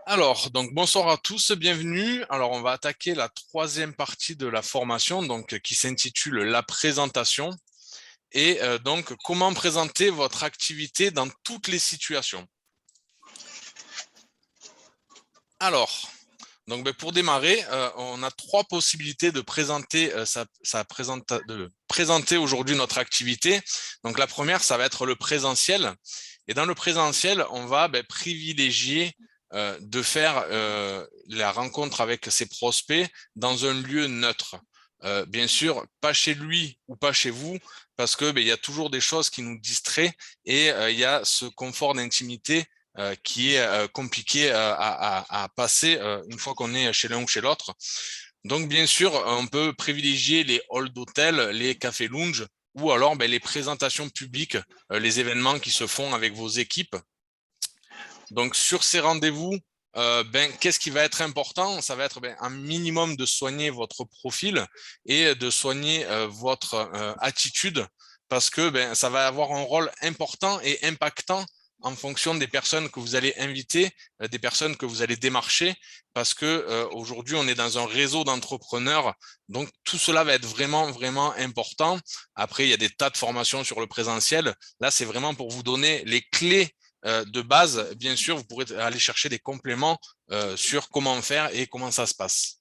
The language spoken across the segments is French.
Alors, donc bonsoir à tous, bienvenue. Alors, on va attaquer la troisième partie de la formation, donc qui s'intitule la présentation et donc comment présenter votre activité dans toutes les situations. Alors, donc pour démarrer, on a trois possibilités de présenter de présenter aujourd'hui notre activité. Donc la première, ça va être le présentiel. Et dans le présentiel, on va privilégier de faire la rencontre avec ses prospects dans un lieu neutre. Bien sûr, pas chez lui ou pas chez vous, parce que il y a toujours des choses qui nous distraient et il y a ce confort d'intimité qui est compliqué à passer une fois qu'on est chez l'un ou chez l'autre. Donc, bien sûr, on peut privilégier les halls d'hôtel, les cafés lounge ou alors les présentations publiques, les événements qui se font avec vos équipes. Donc, sur ces rendez-vous, qu'est-ce qui va être important? Ça va être un minimum de soigner votre profil et de soigner votre attitude parce que ça va avoir un rôle important et impactant en fonction des personnes que vous allez inviter, des personnes que vous allez démarcher, parce que aujourd'hui, on est dans un réseau d'entrepreneurs, donc tout cela va être vraiment, vraiment important. Après, il y a des tas de formations sur le présentiel. Là, c'est vraiment pour vous donner les clés de base. Bien sûr, vous pourrez aller chercher des compléments sur comment faire et comment ça se passe.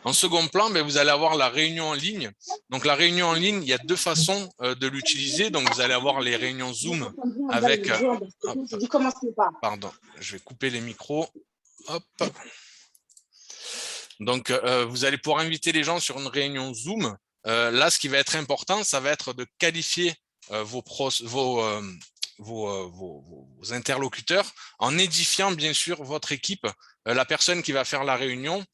En second plan, vous allez avoir la réunion en ligne. Donc, la réunion en ligne, il y a deux façons de l'utiliser. Donc, vous allez avoir les réunions Zoom avec... hop, pardon, je vais couper les micros. Hop. Donc, vous allez pouvoir inviter les gens sur une réunion Zoom. Là, ce qui va être important, ça va être de qualifier vos interlocuteurs en édifiant bien sûr votre équipe, la personne qui va faire la réunion,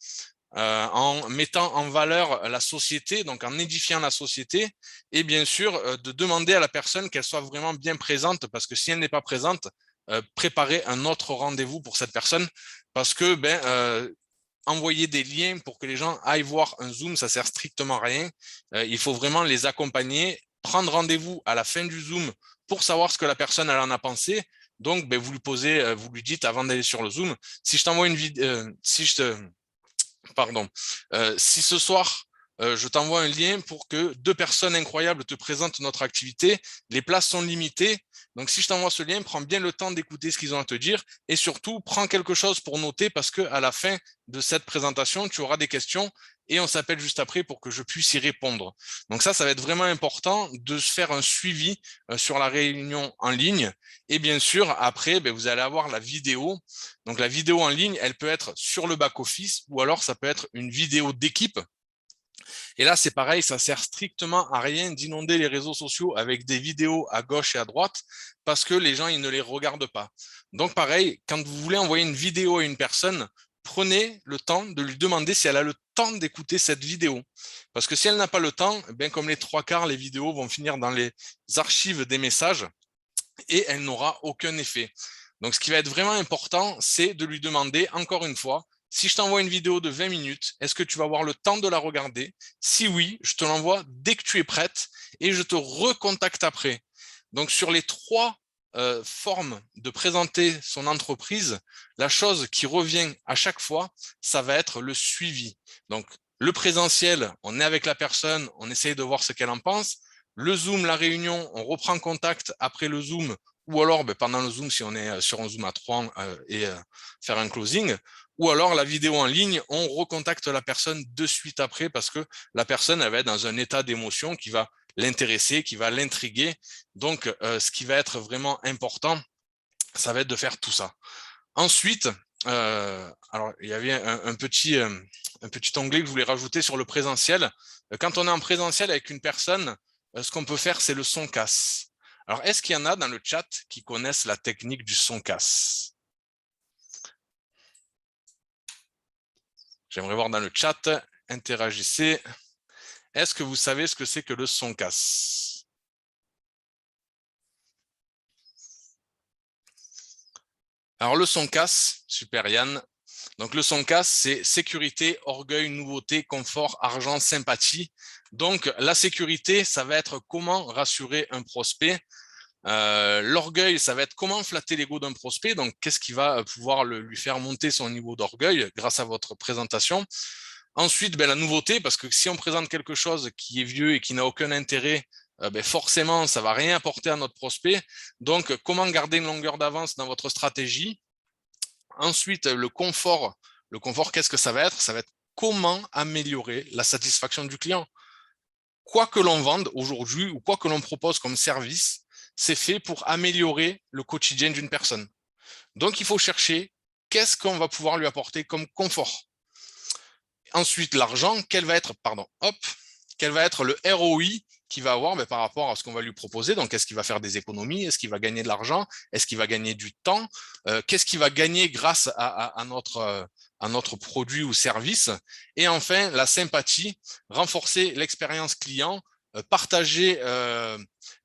en mettant en valeur la société, donc en édifiant la société, et bien sûr de demander à la personne qu'elle soit vraiment bien présente, parce que si elle n'est pas présente, préparez un autre rendez-vous pour cette personne, parce que envoyer des liens pour que les gens aillent voir un Zoom, ça sert strictement à rien. Il faut vraiment les accompagner, prendre rendez-vous à la fin du Zoom pour savoir ce que la personne elle en a pensé. Donc, vous lui posez, vous lui dites avant d'aller sur le Zoom, si je t'envoie une vidéo, si ce soir, je t'envoie un lien pour que deux personnes incroyables te présentent notre activité, les places sont limitées. Donc, si je t'envoie ce lien, prends bien le temps d'écouter ce qu'ils ont à te dire et surtout, prends quelque chose pour noter parce qu'à la fin de cette présentation, tu auras des questions et on s'appelle juste après pour que je puisse y répondre. Donc ça va être vraiment important de se faire un suivi sur la réunion en ligne. Et bien sûr, après, vous allez avoir la vidéo. Donc la vidéo en ligne, elle peut être sur le back-office ou alors ça peut être une vidéo d'équipe. Et là, c'est pareil, ça sert strictement à rien d'inonder les réseaux sociaux avec des vidéos à gauche et à droite parce que les gens, ils ne les regardent pas. Donc pareil, quand vous voulez envoyer une vidéo à une personne, prenez le temps de lui demander si elle a le temps d'écouter cette vidéo. Parce que si elle n'a pas le temps, comme les trois quarts, les vidéos vont finir dans les archives des messages et elle n'aura aucun effet. Donc, ce qui va être vraiment important, c'est de lui demander, encore une fois, si je t'envoie une vidéo de 20 minutes, est-ce que tu vas avoir le temps de la regarder? Si oui, je te l'envoie dès que tu es prête et je te recontacte après. Donc, sur les trois formes de présenter son entreprise, la chose qui revient à chaque fois, ça va être le suivi. Donc, le présentiel, on est avec la personne, on essaye de voir ce qu'elle en pense. Le Zoom, la réunion, on reprend contact après le Zoom ou alors pendant le Zoom si on est sur un Zoom à 3 et faire un closing, ou alors la vidéo en ligne, on recontacte la personne de suite après parce que la personne elle va être dans un état d'émotion qui va l'intéresser, qui va l'intriguer. Donc, ce qui va être vraiment important, ça va être de faire tout ça. Ensuite, alors il y avait un petit onglet que je voulais rajouter sur le présentiel. Quand on est en présentiel avec une personne, ce qu'on peut faire, c'est le son casse. Alors, est-ce qu'il y en a dans le chat qui connaissent la technique du son casse? J'aimerais voir dans le chat, interagissez. Est-ce que vous savez ce que c'est que le son casse? Alors, le son casse, super Yann. Donc, le son casse, c'est sécurité, orgueil, nouveauté, confort, argent, sympathie. Donc, la sécurité, ça va être comment rassurer un prospect. L'orgueil, ça va être comment flatter l'ego d'un prospect. Donc, qu'est-ce qui va pouvoir lui faire monter son niveau d'orgueil grâce à votre présentation. Ensuite, la nouveauté, parce que si on présente quelque chose qui est vieux et qui n'a aucun intérêt, forcément, ça ne va rien apporter à notre prospect. Donc, comment garder une longueur d'avance dans votre stratégie. Ensuite, le confort. Le confort, qu'est-ce que ça va être? Ça va être comment améliorer la satisfaction du client. Quoi que l'on vende aujourd'hui ou quoi que l'on propose comme service, c'est fait pour améliorer le quotidien d'une personne. Donc, il faut chercher qu'est-ce qu'on va pouvoir lui apporter comme confort. Ensuite, l'argent, quel va être le ROI qu'il va avoir par rapport à ce qu'on va lui proposer. Donc, est-ce qu'il va faire des économies? Est-ce qu'il va gagner de l'argent? Est-ce qu'il va gagner du temps? Qu'est-ce qu'il va gagner grâce à notre produit ou service? Et enfin, la sympathie, renforcer l'expérience client, partager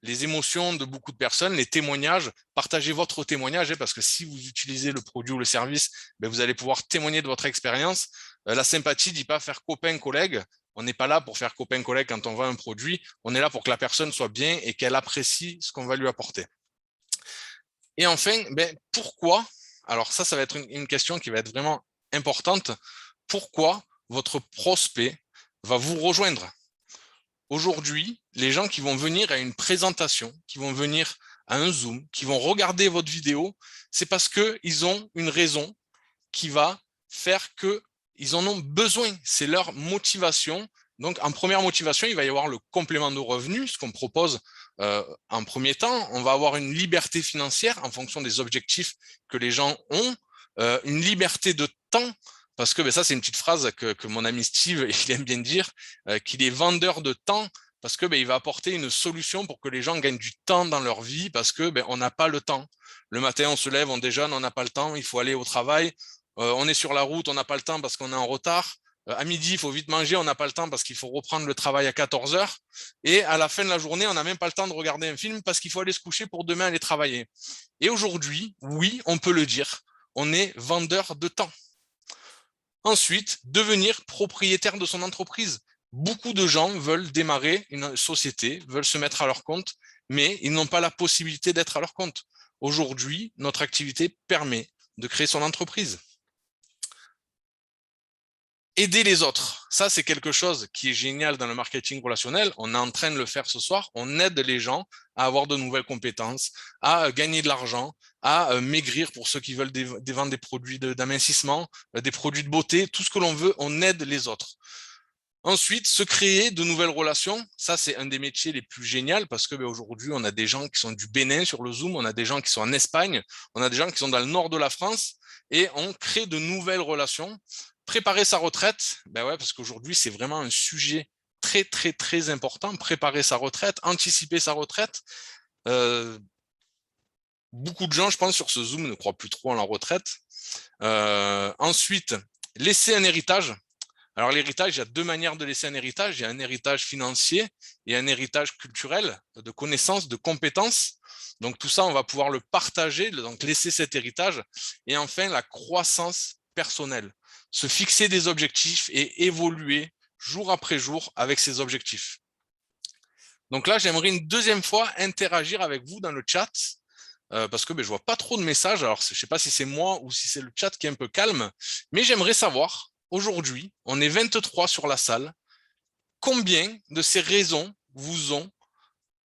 les émotions de beaucoup de personnes, les témoignages, partagez votre témoignage, parce que si vous utilisez le produit ou le service, vous allez pouvoir témoigner de votre expérience. La sympathie ne dit pas faire copain-collègue. On n'est pas là pour faire copain-collègue quand on vend un produit. On est là pour que la personne soit bien et qu'elle apprécie ce qu'on va lui apporter. Et enfin, pourquoi? Alors ça va être une question qui va être vraiment importante. Pourquoi votre prospect va vous rejoindre? Aujourd'hui, les gens qui vont venir à une présentation, qui vont venir à un Zoom, qui vont regarder votre vidéo, c'est parce qu'ils ont une raison qui va faire qu'ils en ont besoin. C'est leur motivation. Donc, en première motivation, il va y avoir le complément de revenus, ce qu'on propose en premier temps. On va avoir une liberté financière en fonction des objectifs que les gens ont, une liberté de temps, parce que ça, c'est une petite phrase que mon ami Steve, il aime bien dire, qu'il est vendeur de temps, parce que il va apporter une solution pour que les gens gagnent du temps dans leur vie, parce que on n'a pas le temps. Le matin, on se lève, on déjeune, on n'a pas le temps, il faut aller au travail. On est sur la route, on n'a pas le temps parce qu'on est en retard. À midi, il faut vite manger, on n'a pas le temps parce qu'il faut reprendre le travail à 14 heures. Et à la fin de la journée, on n'a même pas le temps de regarder un film parce qu'il faut aller se coucher pour demain aller travailler. Et aujourd'hui, oui, on peut le dire, on est vendeur de temps. Ensuite, devenir propriétaire de son entreprise. Beaucoup de gens veulent démarrer une société, veulent se mettre à leur compte, mais ils n'ont pas la possibilité d'être à leur compte. Aujourd'hui, notre activité permet de créer son entreprise. Aider les autres, ça c'est quelque chose qui est génial dans le marketing relationnel. On est en train de le faire ce soir. On aide les gens à avoir de nouvelles compétences, à gagner de l'argent, à maigrir pour ceux qui veulent vendre des produits d'amincissement, des produits de beauté, tout ce que l'on veut, on aide les autres. Ensuite, se créer de nouvelles relations, ça c'est un des métiers les plus géniaux parce que aujourd'hui on a des gens qui sont du Bénin sur le Zoom, on a des gens qui sont en Espagne, on a des gens qui sont dans le nord de la France et on crée de nouvelles relations. Préparer sa retraite, ouais, parce qu'aujourd'hui c'est vraiment un sujet très très très important. Préparer sa retraite, anticiper sa retraite. Beaucoup de gens, je pense, sur ce Zoom ne croient plus trop en la retraite. Ensuite, laisser un héritage. Alors l'héritage, il y a deux manières de laisser un héritage. Il y a un héritage financier et un héritage culturel, de connaissances, de compétences. Donc tout ça, on va pouvoir le partager, donc laisser cet héritage. Et enfin, la croissance personnelle. Se fixer des objectifs et évoluer jour après jour avec ces objectifs. Donc là, j'aimerais une deuxième fois interagir avec vous dans le chat parce que je ne vois pas trop de messages. Alors, je ne sais pas si c'est moi ou si c'est le chat qui est un peu calme, mais j'aimerais savoir, aujourd'hui, on est 23 sur la salle, combien de ces raisons vous ont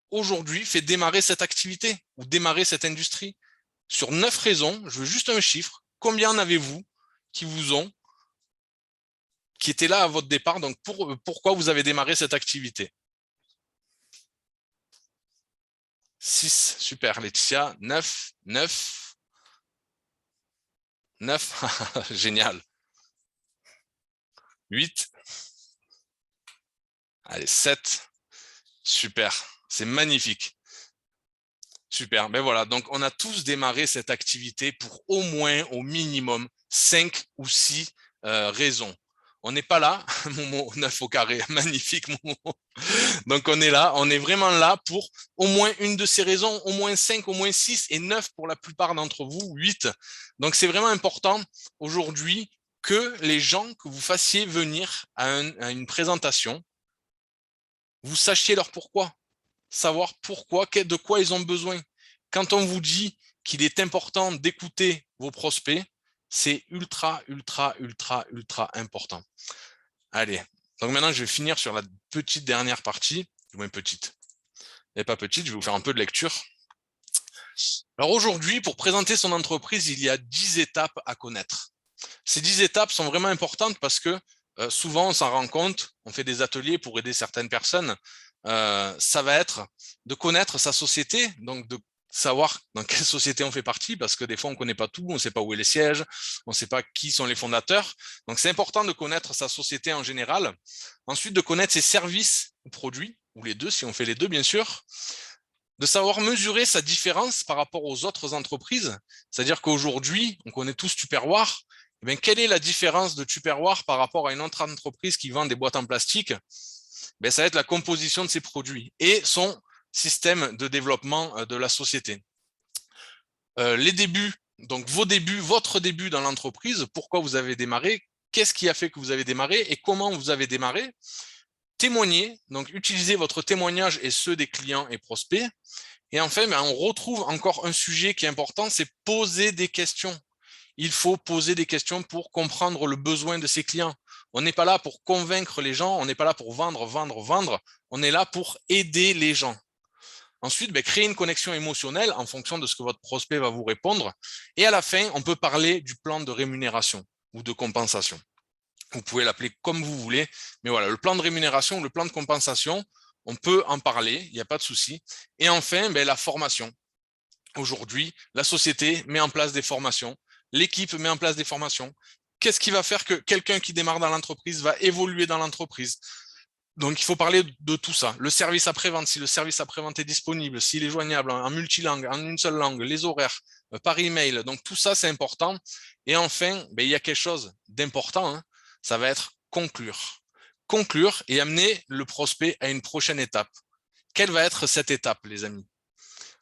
aujourd'hui fait démarrer cette activité ou démarrer cette industrie? Sur 9 raisons, je veux juste un chiffre. Combien en avez-vous qui étaient là à votre départ? Donc, pourquoi vous avez démarré cette activité? 6, super. Laetitia, 9, 9, 9, génial. 8, allez, 7, super, c'est magnifique. Super, voilà, donc on a tous démarré cette activité pour au moins, au minimum, 5 ou 6 raisons. On n'est pas là, Momo, 9 au carré, magnifique Momo. Donc on est là, on est vraiment là pour au moins une de ces raisons, au moins 5, au moins 6 et 9 pour la plupart d'entre vous, 8. Donc c'est vraiment important aujourd'hui que les gens que vous fassiez venir à une présentation, vous sachiez leur pourquoi, savoir pourquoi, de quoi ils ont besoin. quand on vous dit qu'il est important d'écouter vos prospects, c'est ultra important. Allez, donc maintenant je vais finir sur la petite dernière partie, du moins petite, et pas petite, je vais vous faire un peu de lecture. Alors aujourd'hui, pour présenter son entreprise, il y a 10 étapes à connaître. Ces 10 étapes sont vraiment importantes parce que souvent on s'en rend compte, on fait des ateliers pour aider certaines personnes, ça va être de connaître sa société, donc de savoir dans quelle société on fait partie, parce que des fois on ne connaît pas tout, on ne sait pas où est le siège, on ne sait pas qui sont les fondateurs. Donc c'est important de connaître sa société en général. Ensuite, de connaître ses services ou produits, ou les deux, si on fait les deux bien sûr. De savoir mesurer sa différence par rapport aux autres entreprises. C'est-à-dire qu'aujourd'hui, on connaît tous Tupperware. Eh bien, quelle est la différence de Tupperware par rapport à une autre entreprise qui vend des boîtes en plastique? Ben, ça va être la composition de ses produits et son système de développement de la société. Les débuts, donc vos débuts, votre début dans l'entreprise, pourquoi vous avez démarré, qu'est-ce qui a fait que vous avez démarré et comment vous avez démarré. Témoigner, donc utilisez votre témoignage et ceux des clients et prospects. Et enfin, ben, on retrouve encore un sujet qui est important, c'est poser des questions. Il faut poser des questions pour comprendre le besoin de ses clients. On n'est pas là pour convaincre les gens, on n'est pas là pour vendre. On est là pour aider les gens. Ensuite, ben, créer une connexion émotionnelle en fonction de ce que votre prospect va vous répondre. Et à la fin, on peut parler du plan de rémunération ou de compensation. Vous pouvez l'appeler comme vous voulez, mais voilà, le plan de rémunération, le plan de compensation, on peut en parler, il n'y a pas de souci. Et enfin, ben, la formation. Aujourd'hui, la société met en place des formations, l'équipe met en place des formations. Qu'est-ce qui va faire que quelqu'un qui démarre dans l'entreprise va évoluer dans l'entreprise? Donc, il faut parler de tout ça. Le service après-vente, si le service après-vente est disponible, s'il est joignable en multilangue, en une seule langue, les horaires, par email. Donc, tout ça, c'est important. Et enfin, ben, il y a quelque chose d'important, hein, ça va être conclure. Conclure et amener le prospect à une prochaine étape. Quelle va être cette étape, les amis?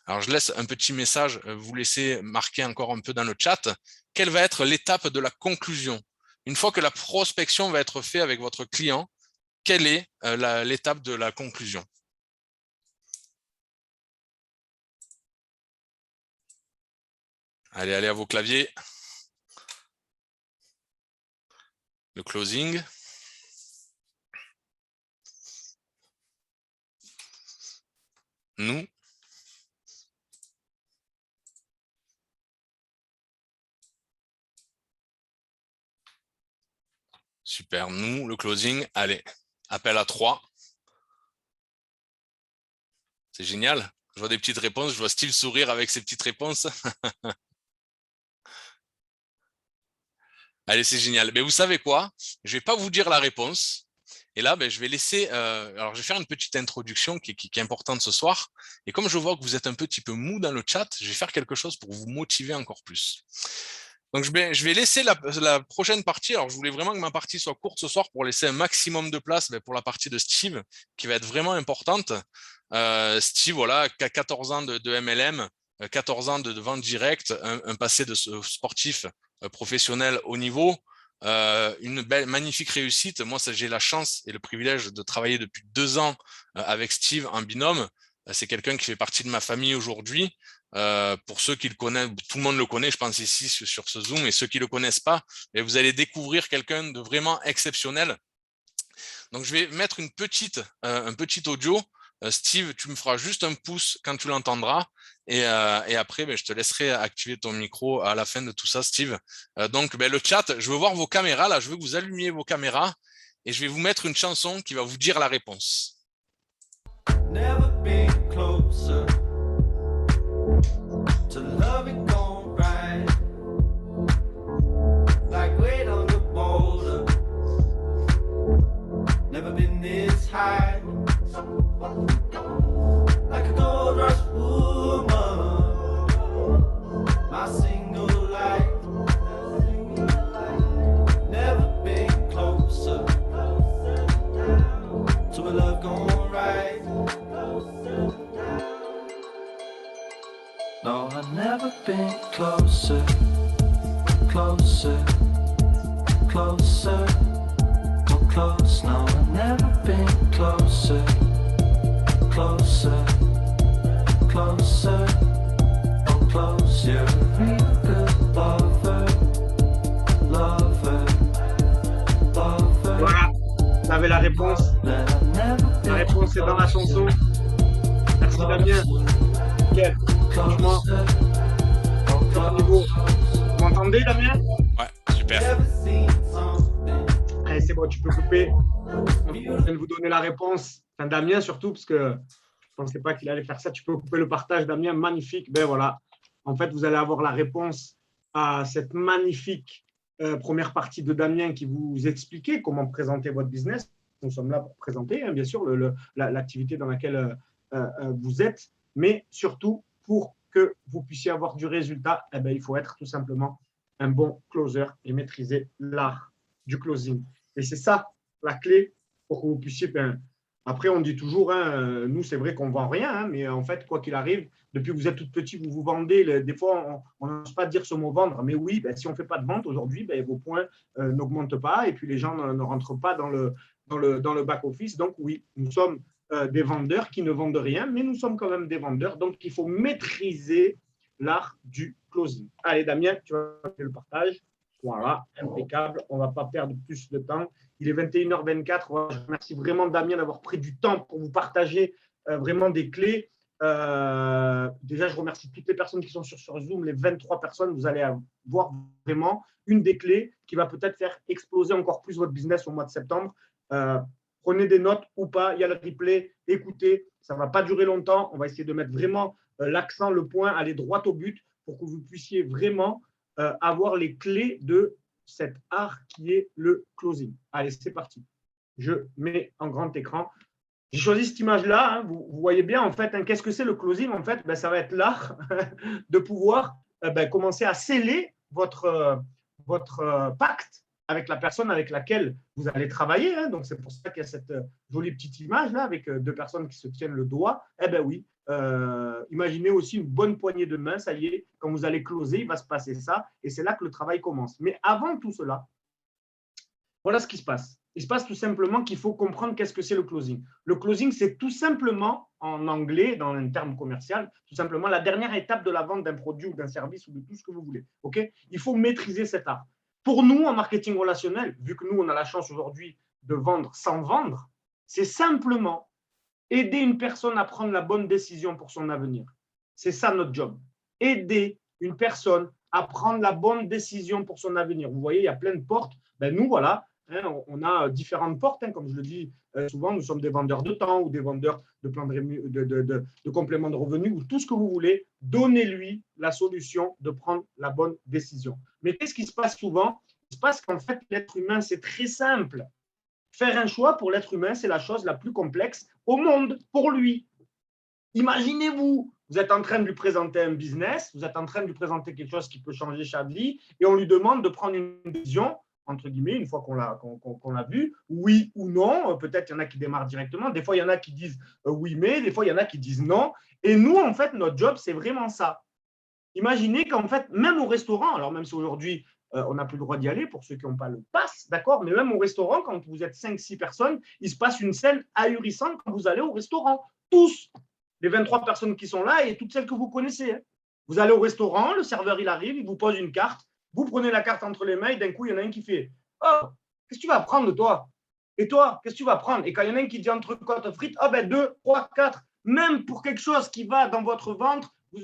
Alors, je laisse un petit message, vous laissez marquer encore un peu dans le chat. Quelle va être l'étape de la conclusion? Une fois que la prospection va être faite avec votre client, quelle est l'étape de la conclusion? Allez à vos claviers. Le closing. Nous. Super, nous, le closing. Allez, appel à 3. C'est génial. Je vois des petites réponses. Je vois Steve sourire avec ses petites réponses. Allez, c'est génial. Mais vous savez quoi? Je ne vais pas vous dire la réponse. Et là, ben, je vais laisser. Alors, je vais faire une petite introduction qui est importante ce soir. Et comme je vois que vous êtes un petit peu mou dans le chat, je vais faire quelque chose pour vous motiver encore plus. Donc, je vais laisser la prochaine partie. Alors, je voulais vraiment que ma partie soit courte ce soir pour laisser un maximum de place pour la partie de Steve, qui va être vraiment importante. Steve, voilà, qui a 14 ans de MLM, 14 ans de vente directe, un passé de sportif professionnel haut niveau, une belle, magnifique réussite. Moi, j'ai la chance et le privilège de travailler depuis 2 ans avec Steve en binôme. C'est quelqu'un qui fait partie de ma famille aujourd'hui. Pour ceux qui le connaissent, tout le monde le connaît, je pense ici sur ce Zoom, et ceux qui ne le connaissent pas, vous allez découvrir quelqu'un de vraiment exceptionnel. Donc, je vais mettre un petit audio. Steve, tu me feras juste un pouce quand tu l'entendras. Et après, je te laisserai activer ton micro à la fin de tout ça, Steve. Donc, le chat, je veux voir vos caméras. Là, je veux que vous allumiez vos caméras. Et je vais vous mettre une chanson qui va vous dire la réponse. Never been closer to love it gone right. Like weight on the boulder. Never been this high. Like a gold rush woman. My single life. Never been closer to a love gone right. No, I've never been closer, closer, closer, more close. No, I've never been closer, closer, closer, Franchement, top niveau. Vous m'entendez, Damien? Ouais, super. Allez, c'est bon, tu peux couper. Je viens de vous donner la réponse. Enfin, Damien surtout, parce que je ne pensais pas qu'il allait faire ça. Tu peux couper le partage, Damien. Magnifique. Ben voilà. En fait, vous allez avoir la réponse à cette magnifique première partie de Damien qui vous expliquait comment présenter votre business. Nous sommes là pour présenter, hein, bien sûr, l'activité dans laquelle vous êtes, mais surtout pour que vous puissiez avoir du résultat, eh ben, il faut être tout simplement un bon closer et maîtriser l'art du closing. Et c'est ça la clé pour que vous puissiez. Ben, après, on dit toujours, hein, nous, c'est vrai qu'on ne vend rien, hein, mais en fait, quoi qu'il arrive, depuis que vous êtes tout petit, vous vous vendez. Des fois, on n'ose pas dire ce mot vendre, mais oui, ben, si on ne fait pas de vente aujourd'hui, ben, vos points n'augmentent pas et puis les gens ne rentrent pas dans le back-office. Donc, oui, nous sommes des vendeurs qui ne vendent rien, mais nous sommes quand même des vendeurs. Donc, il faut maîtriser l'art du closing. Allez, Damien, tu vas faire le partage. Voilà, impeccable. On ne va pas perdre plus de temps. Il est 21h24. Voilà, je remercie vraiment Damien d'avoir pris du temps pour vous partager vraiment des clés. Déjà, je remercie toutes les personnes qui sont sur Zoom, les 23 personnes. Vous allez voir vraiment une des clés qui va peut-être faire exploser encore plus votre business au mois de septembre. Prenez des notes ou pas. Il y a le replay. Écoutez, ça ne va pas durer longtemps. On va essayer de mettre vraiment l'accent, le point, aller droit au but pour que vous puissiez vraiment avoir les clés de cet art qui est le closing. Allez, c'est parti. Je mets en grand écran. J'ai choisi cette image-là. Hein, vous voyez bien, en fait, hein, qu'est-ce que c'est le closing? En fait, ben, ça va être l'art de pouvoir commencer à sceller votre pacte avec la personne avec laquelle vous allez travailler. Hein. Donc, c'est pour ça qu'il y a cette jolie petite image-là avec deux personnes qui se tiennent le doigt. Eh bien oui, imaginez aussi une bonne poignée de main. Ça y est, quand vous allez closer, il va se passer ça. Et c'est là que le travail commence. Mais avant tout cela, voilà ce qui se passe. Il se passe tout simplement qu'il faut comprendre qu'est-ce que c'est le closing. Le closing, c'est tout simplement, en anglais, dans un terme commercial, tout simplement la dernière étape de la vente d'un produit ou d'un service ou de tout ce que vous voulez. Okay? Il faut maîtriser cet art. Pour nous, en marketing relationnel, vu que nous, on a la chance aujourd'hui de vendre sans vendre, c'est simplement aider une personne à prendre la bonne décision pour son avenir. C'est ça notre job. Aider une personne à prendre la bonne décision pour son avenir. Vous voyez, il y a plein de portes. Ben, nous, voilà, hein, on a différentes portes. Hein, comme je le dis souvent, nous sommes des vendeurs de temps ou des vendeurs de plans de compléments de revenus ou tout ce que vous voulez. Donnez-lui la solution de prendre la bonne décision. Mais qu'est-ce qui se passe souvent? Il se passe qu'en fait, l'être humain, c'est très simple. Faire un choix pour l'être humain, c'est la chose la plus complexe au monde pour lui. Imaginez-vous, vous êtes en train de lui présenter un business, vous êtes en train de lui présenter quelque chose qui peut changer sa vie et on lui demande de prendre une décision, entre guillemets, une fois qu'on l'a vu, oui ou non. Peut-être il y en a qui démarrent directement, des fois il y en a qui disent oui mais, des fois il y en a qui disent non. Et nous, en fait, notre job, c'est vraiment ça. Imaginez qu'en fait, même au restaurant, alors même si aujourd'hui, on n'a plus le droit d'y aller pour ceux qui n'ont pas le pass, d'accord, mais même au restaurant, quand vous êtes 5-6 personnes, il se passe une scène ahurissante quand vous allez au restaurant. Tous, les 23 personnes qui sont là et toutes celles que vous connaissez. Hein. Vous allez au restaurant, le serveur, il arrive, il vous pose une carte, vous prenez la carte entre les mains et d'un coup, il y en a un qui fait « Oh, qu'est-ce que tu vas prendre, toi? Et toi, qu'est-ce que tu vas prendre ?» Et quand il y en a un qui dit entrecôte frites, « Ah ben 2, 3, 4. » Même pour quelque chose qui va dans votre ventre, vous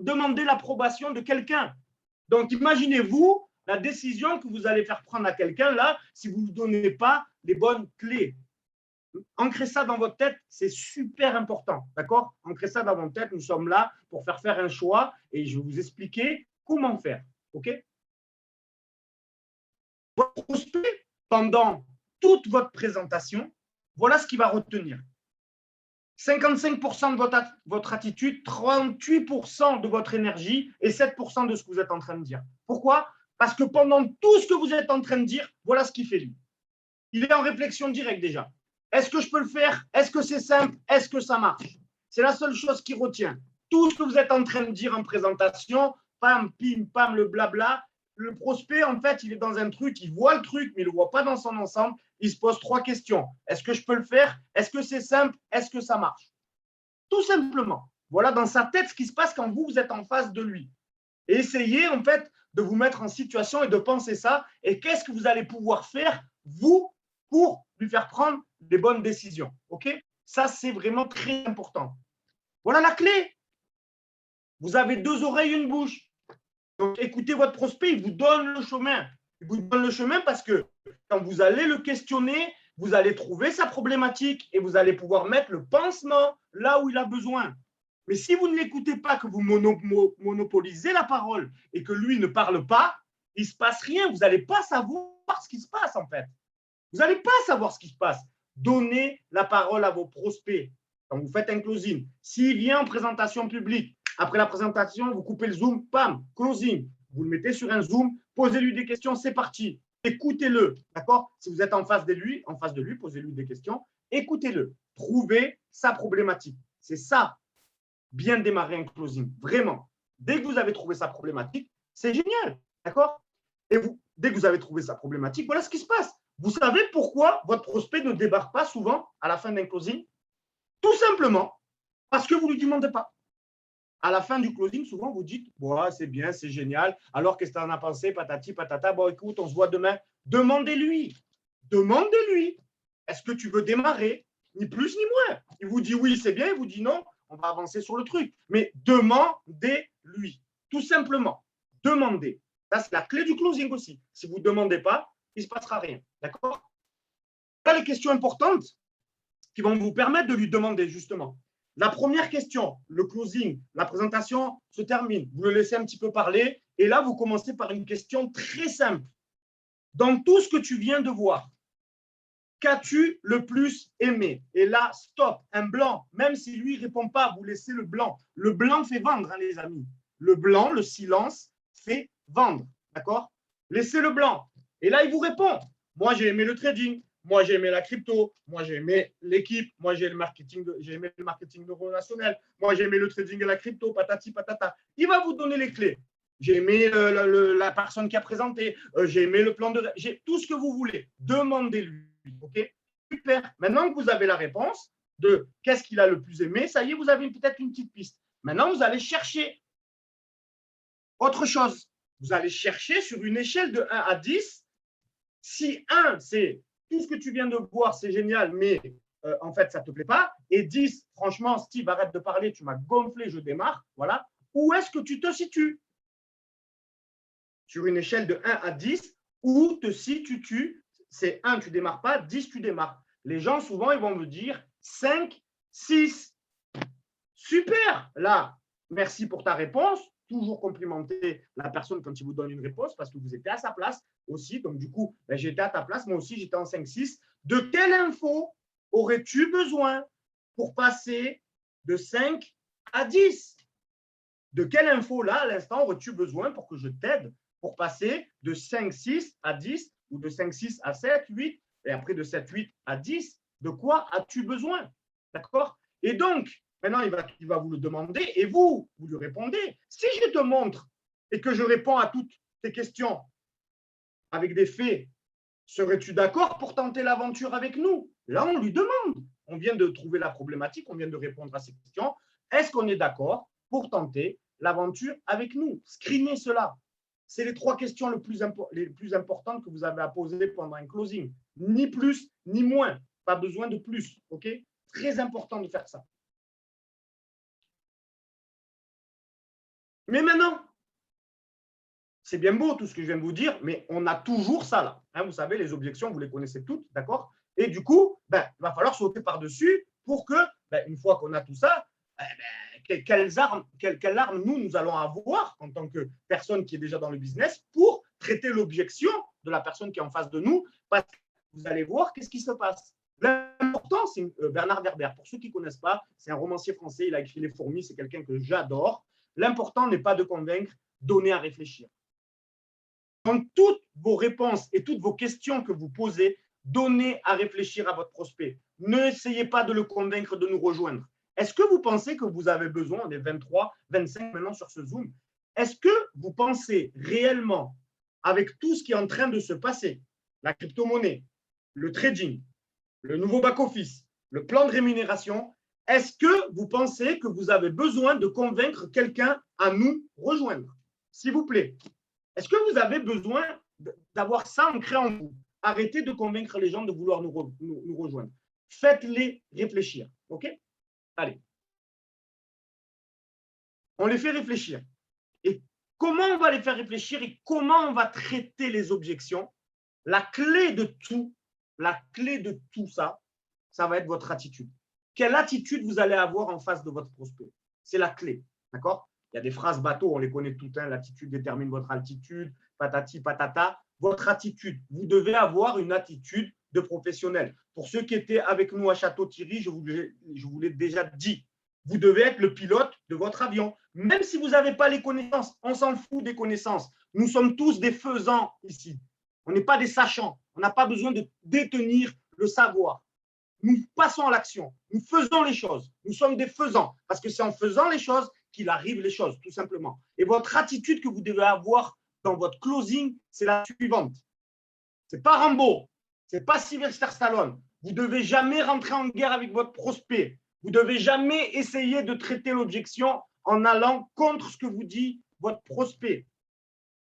demandez l'approbation de quelqu'un. Donc, imaginez-vous la décision que vous allez faire prendre à quelqu'un là si vous ne donnez pas les bonnes clés. Ancrez ça dans votre tête, c'est super important, d'accord? Ancrez ça dans votre tête, nous sommes là pour faire un choix et je vais vous expliquer comment faire, ok? Votre prospect, pendant toute votre présentation, voilà ce qu'il va retenir. 55% de votre attitude, 38% de votre énergie et 7% de ce que vous êtes en train de dire. Pourquoi? Parce que pendant tout ce que vous êtes en train de dire, voilà ce qu'il fait lui. Il est en réflexion directe déjà. Est-ce que je peux le faire? Est-ce que c'est simple? Est-ce que ça marche? C'est la seule chose qui retient. Tout ce que vous êtes en train de dire en présentation, pam, pim, pam, le blabla, le prospect, en fait, il est dans un truc, il voit le truc, mais il ne le voit pas dans son ensemble. Il se pose 3 questions. Est-ce que je peux le faire? Est-ce que c'est simple? Est-ce que ça marche? Tout simplement. Voilà dans sa tête ce qui se passe quand vous êtes en face de lui. Et essayez, en fait, de vous mettre en situation et de penser ça. Et qu'est-ce que vous allez pouvoir faire, vous, pour lui faire prendre les bonnes décisions. OK? Ça, c'est vraiment très important. Voilà la clé. Vous avez 2 oreilles, une bouche. Donc, écoutez votre prospect, il vous donne le chemin. Il vous donne le chemin parce que quand vous allez le questionner, vous allez trouver sa problématique et vous allez pouvoir mettre le pansement là où il a besoin. Mais si vous ne l'écoutez pas, que vous monopolisez la parole et que lui ne parle pas, il ne se passe rien. Vous n'allez pas savoir ce qui se passe en fait. Vous n'allez pas savoir ce qui se passe. Donnez la parole à vos prospects quand vous faites un closing. S'il vient en présentation publique, après la présentation, vous coupez le Zoom, pam, closing. Vous le mettez sur un Zoom, posez-lui des questions, c'est parti. Écoutez-le, d'accord? Si vous êtes en face de lui, posez-lui des questions, écoutez-le. Trouvez sa problématique. C'est ça, bien démarrer un closing, vraiment. Dès que vous avez trouvé sa problématique, c'est génial, d'accord? Et dès que vous avez trouvé sa problématique, voilà ce qui se passe. Vous savez pourquoi votre prospect ne débarque pas souvent à la fin d'un closing? Tout simplement parce que vous ne lui demandez pas. À la fin du closing, souvent, vous dites ouais, c'est bien, c'est génial. Alors, qu'est-ce que tu en as pensé? Patati, patata. Bon, écoute, on se voit demain. Demandez-lui. Demandez-lui. Est-ce que tu veux démarrer? Ni plus ni moins. Il vous dit oui, c'est bien. Il vous dit non, on va avancer sur le truc. Mais demandez-lui. Tout simplement. Demandez. Ça, c'est la clé du closing aussi. Si vous ne demandez pas, il ne se passera rien. D'accord? Là, les questions importantes qui vont vous permettre de lui demander justement. La première question, le closing, la présentation se termine. Vous le laissez un petit peu parler et là, vous commencez par une question très simple. Dans tout ce que tu viens de voir, qu'as-tu le plus aimé? Et là, stop, un blanc. Même si lui ne répond pas, vous laissez le blanc. Le blanc fait vendre, hein, les amis. Le blanc, le silence, fait vendre. D'accord? Laissez le blanc. Et là, il vous répond. Moi, j'ai aimé le trading. Moi, j'ai aimé la crypto. Moi, j'ai aimé l'équipe. Moi, j'ai aimé le marketing relationnel. Moi, j'ai aimé le trading et la crypto, patati, patata. Il va vous donner les clés. J'ai aimé la personne qui a présenté. J'ai aimé le plan de... J'ai tout ce que vous voulez. Demandez-lui. OK? Super. Maintenant que vous avez la réponse de qu'est-ce qu'il a le plus aimé, ça y est, vous avez peut-être une petite piste. Maintenant, vous allez chercher autre chose. Vous allez chercher sur une échelle de 1 à 10. Si 1, c'est tout ce que tu viens de voir, c'est génial, mais en fait, ça ne te plaît pas. Et 10, franchement, Steve, arrête de parler, tu m'as gonflé, je démarre. Voilà. Où est-ce que tu te situes? Sur une échelle de 1 à 10, où te situes-tu? C'est 1, tu ne démarres pas, 10, tu démarres. Les gens, souvent, ils vont me dire 5, 6. Super. Là, merci pour ta réponse. Toujours complimenter la personne quand il vous donne une réponse parce que vous étiez à sa place aussi. Donc, du coup, j'étais à ta place. Moi aussi, j'étais en 5-6. De quelle info aurais-tu besoin pour passer de 5 à 10? De quelle info, là, à l'instant, aurais-tu besoin pour que je t'aide pour passer de 5-6 à 10 ou de 5-6 à 7-8 et après de 7-8 à 10? De quoi as-tu besoin? D'accord? Et donc, maintenant, il va vous le demander et vous lui répondez. Si je te montre et que je réponds à toutes tes questions avec des faits, serais-tu d'accord pour tenter l'aventure avec nous? Là, on lui demande. On vient de trouver la problématique, on vient de répondre à ces questions. Est-ce qu'on est d'accord pour tenter l'aventure avec nous? Screenez cela. C'est les 3 questions les plus importantes que vous avez à poser pendant un closing. Ni plus, ni moins. Pas besoin de plus. OK? Très important de faire ça. Mais maintenant, c'est bien beau tout ce que je viens de vous dire, mais on a toujours ça là. Hein, vous savez, les objections, vous les connaissez toutes, d'accord? Et du coup, il va falloir sauter par-dessus pour que, une fois qu'on a tout ça, quelles armes nous allons avoir en tant que personne qui est déjà dans le business pour traiter l'objection de la personne qui est en face de nous, parce que vous allez voir qu'est-ce qui se passe. L'important, c'est Bernard Werber. Pour ceux qui ne connaissent pas, c'est un romancier français, il a écrit Les Fourmis, c'est quelqu'un que j'adore. L'important n'est pas de convaincre, donner à réfléchir. Donc, toutes vos réponses et toutes vos questions que vous posez, donnez à réfléchir à votre prospect. N'essayez pas de le convaincre de nous rejoindre. Est-ce que vous pensez que vous avez besoin, on est 23, 25 maintenant sur ce Zoom, est-ce que vous pensez réellement, avec tout ce qui est en train de se passer, la crypto-monnaie, le trading, le nouveau back-office, le plan de rémunération, est-ce que vous pensez que vous avez besoin de convaincre quelqu'un à nous rejoindre? S'il vous plaît. Est-ce que vous avez besoin d'avoir ça ancré en vous? Arrêtez de convaincre les gens de vouloir nous rejoindre. Faites-les réfléchir. OK? Allez. on les fait réfléchir. Et comment on va les faire réfléchir et comment on va traiter les objections? La clé de tout ça, ça va être votre attitude. Quelle attitude vous allez avoir en face de votre prospect? C'est la clé, d'accord? Il y a des phrases bateaux, on les connaît toutes, hein, l'attitude détermine votre altitude, patati patata. Votre attitude, vous devez avoir une attitude de professionnel. Pour ceux qui étaient avec nous à Château-Thierry, je vous l'ai déjà dit, vous devez être le pilote de votre avion. Même si vous n'avez pas les connaissances, on s'en fout des connaissances. Nous sommes tous des faisans ici. On n'est pas des sachants. On n'a pas besoin de détenir le savoir. Nous passons à l'action. Nous faisons les choses. Nous sommes des faisans. Parce que c'est en faisant les choses qu'il arrive les choses, tout simplement. Et votre attitude que vous devez avoir dans votre closing, c'est la suivante. Ce n'est pas Rambo. Ce n'est pas Sylvester Stallone. Vous ne devez jamais rentrer en guerre avec votre prospect. Vous ne devez jamais essayer de traiter l'objection en allant contre ce que vous dit votre prospect.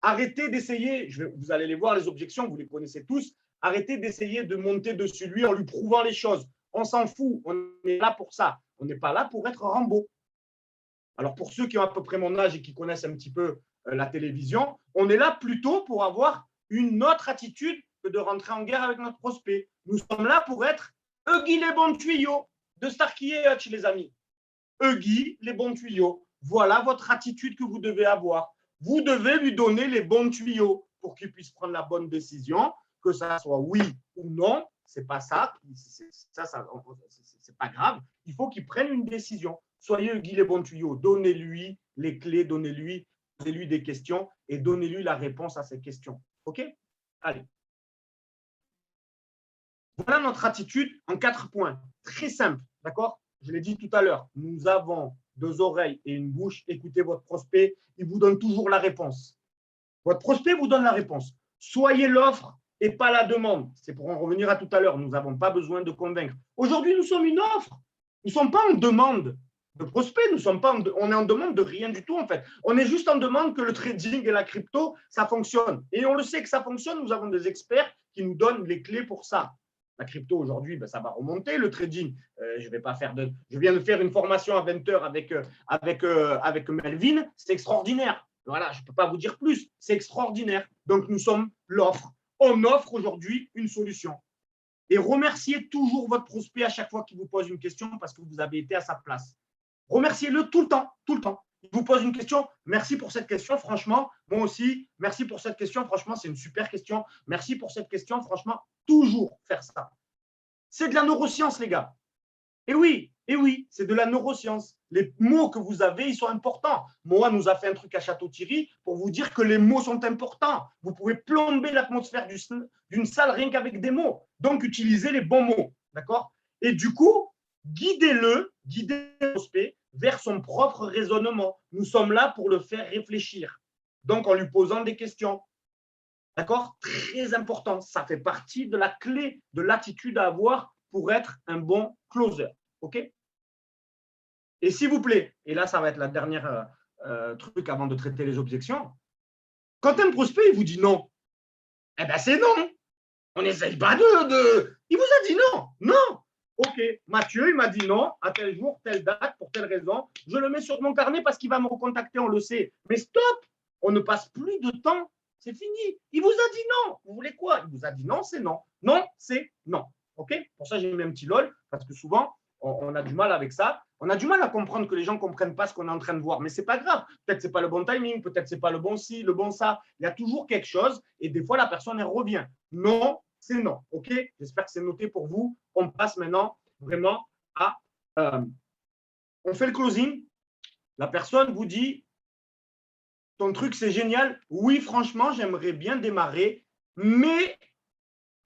Arrêtez d'essayer, vous allez les voir, les objections, vous les connaissez tous. Arrêtez d'essayer de monter dessus lui en lui prouvant les choses. On s'en fout, on est là pour ça. On n'est pas là pour être Rambo. Alors, pour ceux qui ont à peu près mon âge et qui connaissent un petit peu la télévision, on est là plutôt pour avoir une autre attitude que de rentrer en guerre avec notre prospect. Nous sommes là pour être Huggy les bons tuyaux de Starkey et Hutch, les amis. Huggy les bons tuyaux. Voilà votre attitude que vous devez avoir. Vous devez lui donner les bons tuyaux pour qu'il puisse prendre la bonne décision, que ça soit oui ou non. C'est pas ça, c'est pas grave. Il faut qu'il prenne une décision. Soyez Huggy les bons tuyaux. Donnez-lui les clés, donnez-lui des questions et donnez-lui la réponse à ces questions. OK? Allez. Voilà notre attitude en 4 points. Très simple, d'accord? Je l'ai dit tout à l'heure. Nous avons 2 oreilles et une bouche. Écoutez votre prospect, il vous donne toujours la réponse. Votre prospect vous donne la réponse. Soyez l'offre et pas la demande. C'est pour en revenir à tout à l'heure. Nous n'avons pas besoin de convaincre. Aujourd'hui, nous sommes une offre. Nous ne sommes pas en demande de prospect. On est en demande de rien du tout, en fait. On est juste en demande que le trading et la crypto, ça fonctionne. Et on le sait que ça fonctionne. Nous avons des experts qui nous donnent les clés pour ça. La crypto, aujourd'hui, ça va remonter. Le trading, je viens de faire une formation à 20 heures avec Melvin. C'est extraordinaire. Voilà, je ne peux pas vous dire plus. C'est extraordinaire. Donc, nous sommes l'offre. On offre aujourd'hui une solution. Et remerciez toujours votre prospect à chaque fois qu'il vous pose une question parce que vous avez été à sa place. Remerciez-le tout le temps, tout le temps. Il vous pose une question. Merci pour cette question, franchement. Moi aussi, merci pour cette question. Franchement, c'est une super question. Merci pour cette question. Franchement, toujours faire ça. C'est de la neuroscience, les gars. Et oui, c'est de la neuroscience. Les mots que vous avez, ils sont importants. Moa nous a fait un truc à Château-Thierry pour vous dire que les mots sont importants. Vous pouvez plomber l'atmosphère d'une salle rien qu'avec des mots. Donc, utilisez les bons mots. D'accord? Et du coup, guidez le prospect vers son propre raisonnement. Nous sommes là pour le faire réfléchir. Donc, en lui posant des questions. D'accord? Très important. Ça fait partie de la clé de l'attitude à avoir pour être un bon closer. OK? Et s'il vous plaît, et là, ça va être la dernière truc avant de traiter les objections. Quand un prospect il vous dit non, eh bien, c'est non. On n'essaye pas de… Il vous a dit non. Non. OK. Mathieu, il m'a dit non à tel jour, telle date, pour telle raison. Je le mets sur mon carnet parce qu'il va me recontacter, on le sait. Mais stop. On ne passe plus de temps. C'est fini. Il vous a dit non. Vous voulez quoi? Il vous a dit non, c'est non. Non, c'est non. OK? Pour ça, j'ai mis un petit lol parce que souvent, on a du mal avec ça. On a du mal à comprendre que les gens ne comprennent pas ce qu'on est en train de voir. Mais ce n'est pas grave. Peut-être que ce n'est pas le bon timing, peut-être que ce n'est pas le bon ci, le bon ça. Il y a toujours quelque chose et des fois, la personne, elle revient. Non, c'est non. OK? J'espère que c'est noté pour vous. On passe maintenant vraiment à… on fait le closing. La personne vous dit « Ton truc, c'est génial. Oui, franchement, j'aimerais bien démarrer. Mais… »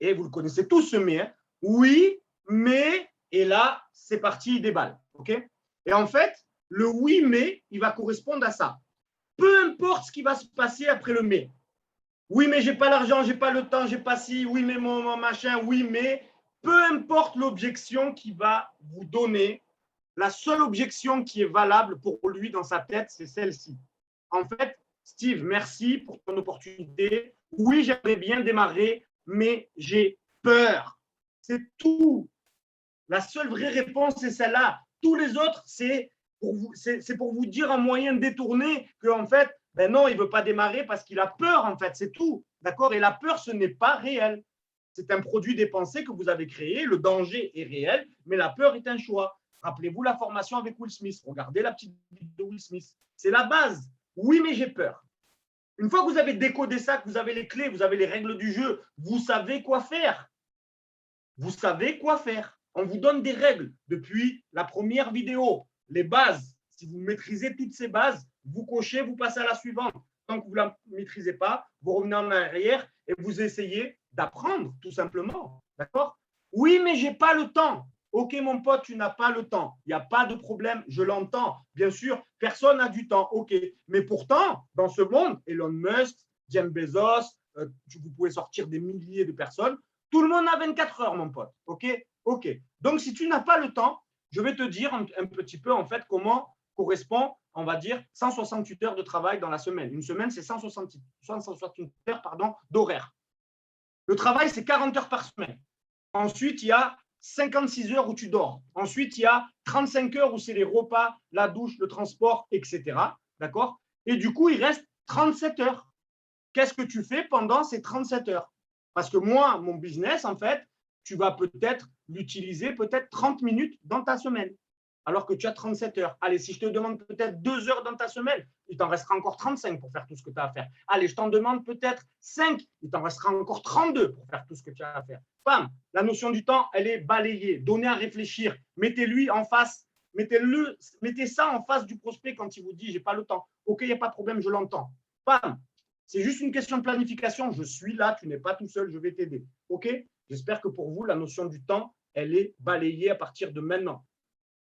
Et vous le connaissez tous, ce « mais ». Hein, oui, mais… Et là, c'est parti, il déballe. Okay? Et en fait, le oui, mais, il va correspondre à ça. Peu importe ce qui va se passer après le mais. Oui, mais je n'ai pas l'argent, je n'ai pas le temps, je n'ai pas ci. Oui, mais mon machin. Oui, mais. Peu importe l'objection qu'il va vous donner, la seule objection qui est valable pour lui dans sa tête, c'est celle-ci. En fait, Steve, merci pour ton opportunité. Oui, j'aimerais bien démarrer, mais j'ai peur. C'est tout. La seule vraie réponse, c'est celle-là. Tous les autres, c'est C'est pour vous dire un moyen détourné qu'en fait, ben non, il ne veut pas démarrer parce qu'il a peur, en fait, c'est tout. D'accord? Et la peur, ce n'est pas réel. C'est un produit des pensées que vous avez créé. Le danger est réel, mais la peur est un choix. Rappelez-vous la formation avec Will Smith. Regardez la petite vidéo de Will Smith. C'est la base. Oui, mais j'ai peur. Une fois que vous avez décodé ça, que vous avez les clés, vous avez les règles du jeu, vous savez quoi faire. Vous savez quoi faire. On vous donne des règles depuis la première vidéo, les bases. Si vous maîtrisez toutes ces bases, vous cochez, vous passez à la suivante. Tant que vous ne la maîtrisez pas, vous revenez en arrière et vous essayez d'apprendre, tout simplement. D'accord? Oui, mais je n'ai pas le temps. Ok, mon pote, tu n'as pas le temps. Il n'y a pas de problème, je l'entends. Bien sûr, personne n'a du temps. Ok. Mais pourtant, dans ce monde, Elon Musk, Jeff Bezos, vous pouvez sortir des milliers de personnes. Tout le monde a 24 heures, mon pote. Ok? Ok. Donc, si tu n'as pas le temps, je vais te dire un petit peu, en fait, comment correspond, on va dire, 168 heures de travail dans la semaine. Une semaine, c'est 168 heures d'horaire. Le travail, c'est 40 heures par semaine. Ensuite, il y a 56 heures où tu dors. Ensuite, il y a 35 heures où c'est les repas, la douche, le transport, etc. D'accord? Et du coup, il reste 37 heures. Qu'est-ce que tu fais pendant ces 37 heures? Parce que moi, mon business, en fait, tu vas peut-être l'utiliser peut-être 30 minutes dans ta semaine, alors que tu as 37 heures. Allez, si je te demande peut-être 2 heures dans ta semaine, il t'en restera encore 35 pour faire tout ce que tu as à faire. Allez, je t'en demande peut-être 5, il t'en restera encore 32 pour faire tout ce que tu as à faire. Bam, la notion du temps, elle est balayée. Donnez à réfléchir. Mettez-lui en face, mettez ça en face du prospect quand il vous dit « j'ai pas le temps ». Ok, il n'y a pas de problème, je l'entends. Bam. C'est juste une question de planification. Je suis là, tu n'es pas tout seul, je vais t'aider. OK? J'espère que pour vous, la notion du temps, elle est balayée à partir de maintenant.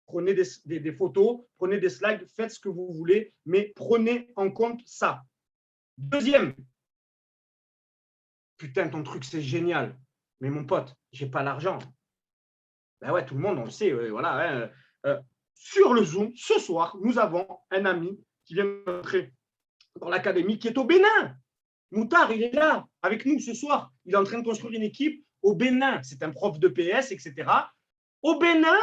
Prenez des photos, prenez des slides, faites ce que vous voulez, mais prenez en compte ça. Deuxième, putain, ton truc, c'est génial. Mais mon pote, je n'ai pas l'argent. Ben ouais, tout le monde, on le sait. Voilà, sur le Zoom, ce soir, nous avons un ami qui vient d'entrer dans l'académie qui est au Bénin. Moutard, il est là avec nous ce soir. Il est en train de construire une équipe au Bénin. C'est un prof de PS, etc. Au Bénin,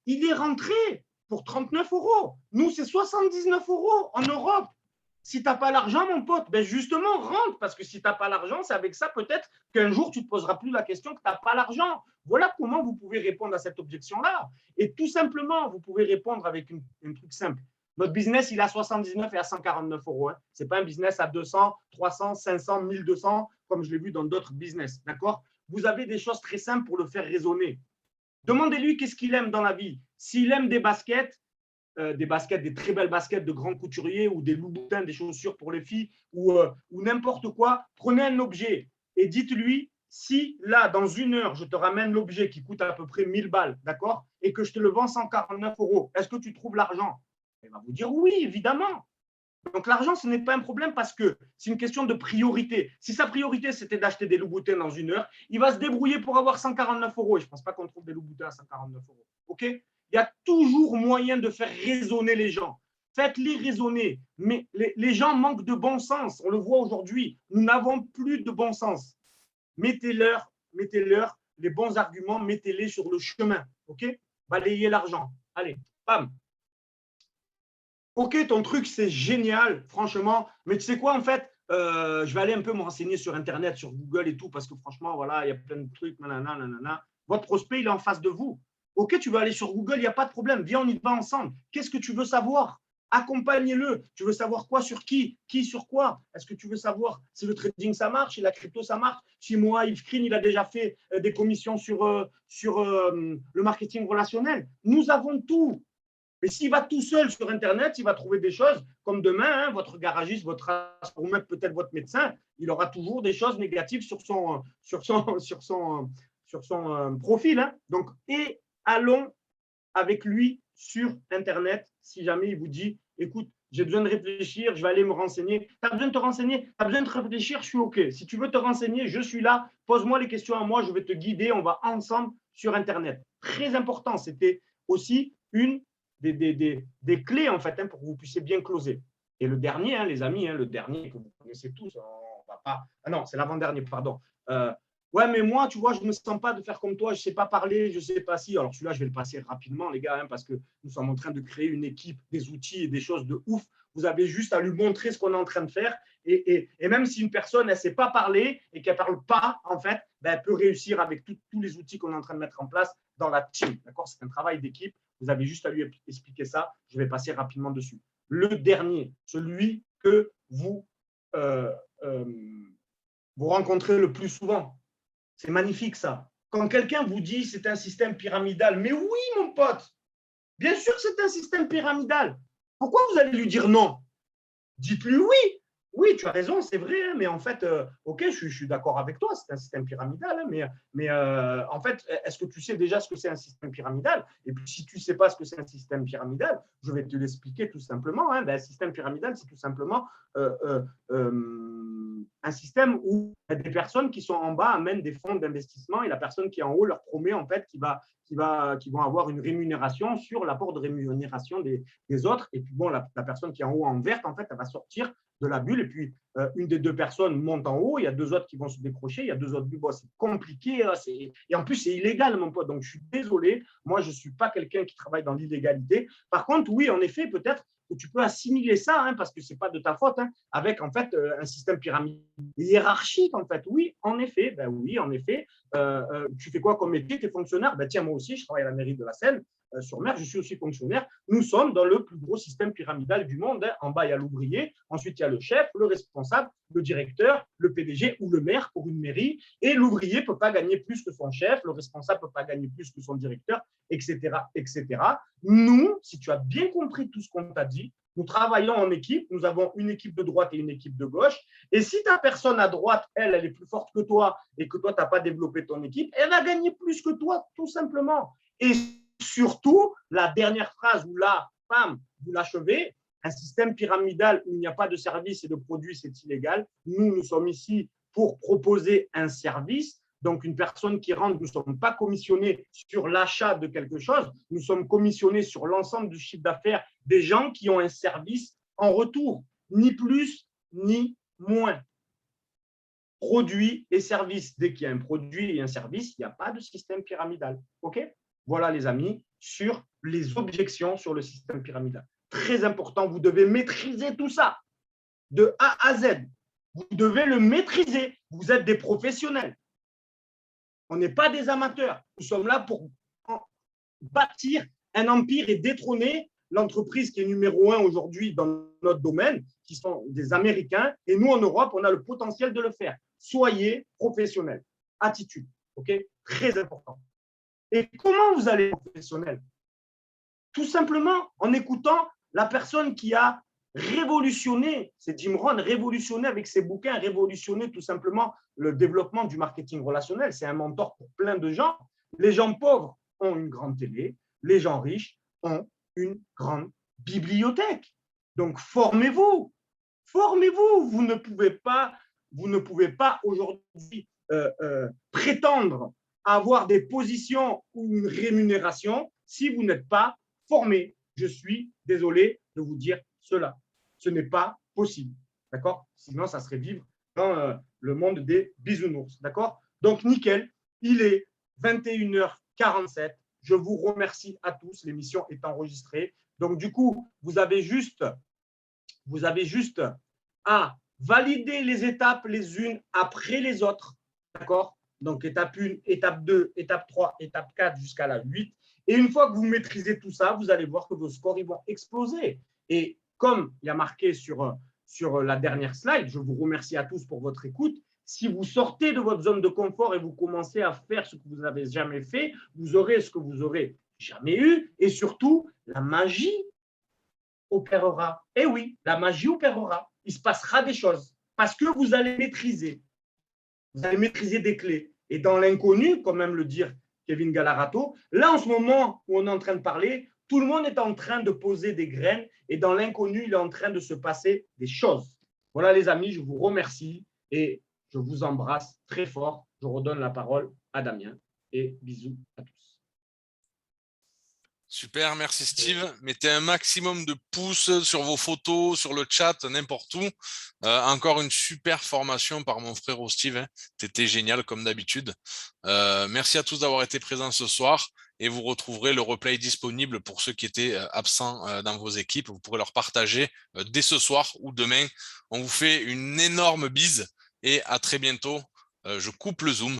il est rentré pour 39 euros. Nous, c'est 79 euros en Europe. Si tu n'as pas l'argent, mon pote, ben justement, rentre. Parce que si tu n'as pas l'argent, c'est avec ça peut-être qu'un jour, tu ne te poseras plus la question que tu n'as pas l'argent. Voilà comment vous pouvez répondre à cette objection-là. Et tout simplement, vous pouvez répondre avec un truc simple. Notre business, il est à 79 et à 149 euros. Ce n'est pas un business à 200, 300, 500, 1200, comme je l'ai vu dans d'autres business. D'accord? Vous avez des choses très simples pour le faire résonner. Demandez-lui qu'est-ce qu'il aime dans la vie. S'il aime des baskets, des très belles baskets de grands couturiers ou des Louboutins, des chaussures pour les filles ou n'importe quoi, prenez un objet et dites-lui, si là, dans 1 heure, je te ramène l'objet qui coûte à peu près 1000 balles, d'accord, et que je te le vends 149 euros, est-ce que tu trouves l'argent? Il va vous dire oui, évidemment. Donc l'argent, ce n'est pas un problème parce que c'est une question de priorité. Si sa priorité, c'était d'acheter des Louboutins dans 1 heure, il va se débrouiller pour avoir 149 euros. Et je ne pense pas qu'on trouve des Louboutins à 149 euros. OK? Il y a toujours moyen de faire raisonner les gens. Faites-les raisonner. Mais les gens manquent de bon sens. On le voit aujourd'hui. Nous n'avons plus de bon sens. Mettez-leur les bons arguments, mettez-les sur le chemin. OK? Balayez l'argent. Allez, bam. Ok, ton truc, c'est génial, franchement. Mais tu sais quoi, en fait, je vais aller un peu me renseigner sur Internet, sur Google et tout, parce que franchement, voilà, il y a plein de trucs, nanana. Votre prospect, il est en face de vous. Ok, tu veux aller sur Google, il n'y a pas de problème. Viens, on y va ensemble. Qu'est-ce que tu veux savoir? Accompagnez-le. Tu veux savoir quoi sur qui? Qui sur quoi? Est-ce que tu veux savoir si le trading, ça marche, si la crypto, ça marche? Si moi, Yves Krine, il a déjà fait des commissions sur le marketing relationnel. Nous avons tout. Mais s'il va tout seul sur Internet, il va trouver des choses comme demain, votre garagiste, ou même peut-être votre médecin, il aura toujours des choses négatives sur son profil. Hein. Donc, et allons avec lui sur Internet si jamais il vous dit, écoute, j'ai besoin de réfléchir, je vais aller me renseigner. Tu as besoin de te renseigner, tu as besoin de réfléchir, je suis OK. Si tu veux te renseigner, je suis là. Pose-moi les questions à moi, je vais te guider. On va ensemble sur Internet. Très important, c'était aussi une des clés en fait pour que vous puissiez bien closer. Et le dernier, les amis, le dernier que vous connaissez tous, on va pas. Ah non, c'est l'avant-dernier, pardon. Ouais, mais moi, tu vois, je ne me sens pas de faire comme toi, je ne sais pas parler, je ne sais pas si. Alors celui-là, je vais le passer rapidement, les gars, hein, parce que nous sommes en train de créer une équipe, des outils et des choses de ouf. Vous avez juste à lui montrer ce qu'on est en train de faire. Et même si une personne, elle ne sait pas parler et qu'elle ne parle pas, en fait, ben, elle peut réussir avec tous les outils qu'on est en train de mettre en place dans la team. D'accord? C'est un travail d'équipe. Vous avez juste à lui expliquer ça. Je vais passer rapidement dessus. Le dernier, celui que euh, euh, vous rencontrez le plus souvent. C'est magnifique ça. Quand quelqu'un vous dit c'est un système pyramidal, mais oui, mon pote, bien sûr c'est un système pyramidal. Pourquoi vous allez lui dire non? Dites-lui oui. Oui, tu as raison, c'est vrai, hein, mais en fait, ok, je suis d'accord avec toi, c'est un système pyramidal, hein, mais en fait, est-ce que tu sais déjà ce que c'est un système pyramidal? Et puis, si tu ne sais pas ce que c'est un système pyramidal, je vais te l'expliquer tout simplement. Hein, ben, un système pyramidal, c'est tout simplement un système où des personnes qui sont en bas amènent des fonds d'investissement et la personne qui est en haut leur promet en fait qui vont avoir une rémunération sur l'apport de rémunération des autres. Et puis bon, la personne qui est en haut en verte, en fait, elle va sortir de la bulle. Et puis, une des deux personnes monte en haut, il y a deux autres qui vont se décrocher, il y a deux autres bulles. Bon, c'est compliqué. Là, et en plus, c'est illégal, mon pote. Donc, je suis désolé. Moi, je ne suis pas quelqu'un qui travaille dans l'illégalité. Par contre, oui, en effet, peut-être que tu peux assimiler ça, hein, parce que ce n'est pas de ta faute, hein, avec en fait un système pyramidal hiérarchique, en fait. Oui, en effet. Ben oui, en effet. Tu fais quoi comme métier? Tu es fonctionnaire? Ben tiens, moi aussi, je travaille à la mairie de la Seine. Sur mer, je suis aussi fonctionnaire. Nous sommes dans le plus gros système pyramidal du monde. Hein. En bas, il y a l'ouvrier. Ensuite, il y a le chef, le responsable, le directeur, le PDG ou le maire pour une mairie. Et l'ouvrier ne peut pas gagner plus que son chef. Le responsable ne peut pas gagner plus que son directeur, etc., etc. Nous, si tu as bien compris tout ce qu'on t'a dit, nous travaillons en équipe. Nous avons une équipe de droite et une équipe de gauche. Et si ta personne à droite, elle est plus forte que toi et que toi, tu n'as pas développé ton équipe, elle va gagner plus que toi, tout simplement. Et surtout, la dernière phrase où là, femme, vous l'achevez, un système pyramidal où il n'y a pas de service et de produit, c'est illégal. Nous sommes ici pour proposer un service. Donc, une personne qui rentre, nous ne sommes pas commissionnés sur l'achat de quelque chose, nous sommes commissionnés sur l'ensemble du chiffre d'affaires des gens qui ont un service en retour, ni plus ni moins. Produits et services. Dès qu'il y a un produit et un service, il n'y a pas de système pyramidal. OK? Voilà, les amis, sur les objections sur le système pyramidal. Très important, vous devez maîtriser tout ça, de A à Z. Vous devez le maîtriser. Vous êtes des professionnels. On n'est pas des amateurs. Nous sommes là pour bâtir un empire et détrôner l'entreprise qui est numéro 1 aujourd'hui dans notre domaine, qui sont des Américains. Et nous, en Europe, on a le potentiel de le faire. Soyez professionnels. Attitude. OK? Très important. Et comment vous allez être professionnel? Tout simplement en écoutant la personne qui a révolutionné, c'est Jim Rohn, révolutionné avec ses bouquins, révolutionné tout simplement le développement du marketing relationnel. C'est un mentor pour plein de gens. Les gens pauvres ont une grande télé, les gens riches ont une grande bibliothèque. Donc, formez-vous, formez-vous. Vous ne pouvez pas aujourd'hui prétendre avoir des positions ou une rémunération si vous n'êtes pas formé. Je suis désolé de vous dire cela. Ce n'est pas possible. D'accord? Sinon, ça serait vivre dans le monde des bisounours. D'accord? Donc, nickel. Il est 21h47. Je vous remercie à tous. L'émission est enregistrée. Donc, du coup, vous avez juste à valider les étapes les unes après les autres. D'accord? Donc, étape 1, étape 2, étape 3, étape 4 jusqu'à la 8. Et une fois que vous maîtrisez tout ça, vous allez voir que vos scores ils vont exploser. Et comme il y a marqué sur la dernière slide, je vous remercie à tous pour votre écoute. Si vous sortez de votre zone de confort et vous commencez à faire ce que vous n'avez jamais fait, vous aurez ce que vous n'aurez jamais eu. Et surtout, la magie opérera. Et oui, la magie opérera. Il se passera des choses parce que vous allez maîtriser. Vous allez maîtriser des clés. Et dans l'inconnu, comme même le dire Kevin Galarato, là, en ce moment où on est en train de parler, tout le monde est en train de poser des graines et dans l'inconnu, il est en train de se passer des choses. Voilà, les amis, je vous remercie et je vous embrasse très fort. Je redonne la parole à Damien et bisous à tous. Super, merci Steve. Mettez un maximum de pouces sur vos photos, sur le chat, n'importe où. Encore une super formation par mon frère Steve. Hein. C'était génial comme d'habitude. Merci à tous d'avoir été présents ce soir et vous retrouverez le replay disponible pour ceux qui étaient absents dans vos équipes. Vous pourrez leur partager dès ce soir ou demain. On vous fait une énorme bise et à très bientôt. Je coupe le Zoom.